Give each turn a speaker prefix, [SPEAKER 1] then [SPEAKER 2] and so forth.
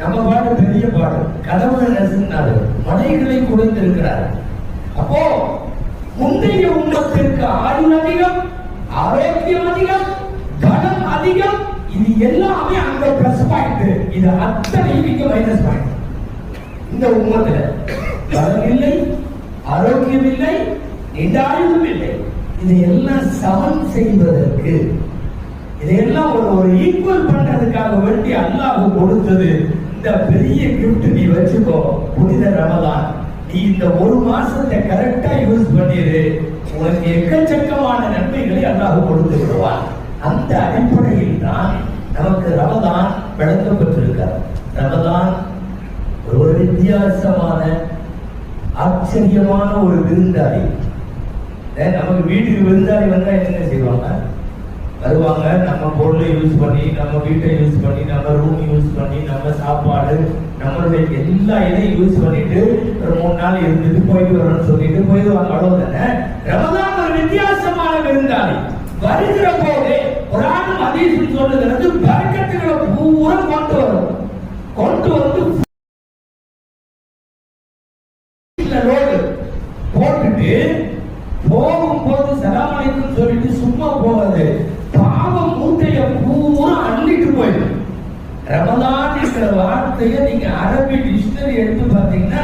[SPEAKER 1] நம்ம பாடு பெரிய பாடு. கடவுள் நசுனாரு, மலைகளை குறைந்திருக்கிறார். அப்போ முந்தைய உம்மத்திற்கு ஆயுள் அதிகம், ஆரோக்கியம் அதிகம், கனம் அதிகம். இது எல்லாமே அங்க பிளஸ் பாயிண்ட், இது அத்தனையும் இங்க மைனஸ் பாயிண்ட். இந்த உம்மத்துல கனம் இல்லை, ஆரோக்கியம் இல்லை, நீண்டாயுளும் இல்லை. இதையெல்லாம் சமன் செய்வதற்கு, இதையெல்லாம் ஒரு ஈக்குவல் பண்றதுக்காக வேண்டி அல்லாஹ் கொடுத்தது இந்த பெரிய கிஃப்ட். நீ வச்சுக்கோ, புனித ரமலான். நீ இந்த ஒரு மாசத்தை கரெக்டா யூஸ் பண்ணிடு, உனக்கு எக்கச்சக்கமான நன்மைகளை அல்லாஹ் கொடுத்து விடுவான். அந்த அடிப்படையில் தான் நமக்கு ரமலான் வழங்கப்பட்டிருக்கிறார். ரமலான் ஒரு வித்தியாசமான ஆச்சரியமான ஒரு விருந்தாளி. நமக்கு வீட்டுக்கு விருந்தாளி வந்தா என்ன செய்வாங்க? வருவாங்க, நம்ம பொருளை யூஸ் பண்ணி, நம்ம வீட்டை யூஸ் பண்ணி, நம்ம ரூம் யூஸ் பண்ணி, நம்ம சாப்பாடு, நம்மளுடைய எல்லா இதையும் யூஸ் பண்ணிட்டு ஒரு 3 நாள் இருந்துட்டு போயிட்டு வரணும்னு சொல்லிட்டு போயிடுவாங்க. அவ்வளவுதானே. ரமலான் ஒரு வித்தியாசமான விருந்தாளி. வருகிற போது குர்ஆனும் ஹதீஸும் சொல்லுகிறது, பரக்கத்துகளை பூரா கொண்டு வரும். கொண்டு வந்து ரோடு போட்டுட்டு போகும்போது சலாம் அலைக்கும் சொல்லிட்டு சும்மா போவது, பாவம் மூட்டைய பூரா அள்ளிட்டு போயிடும். ரமலான் என்ற வார்த்தையை நீங்க அரபி டிக்ஷனரி எடுத்து பார்த்தீங்கன்னா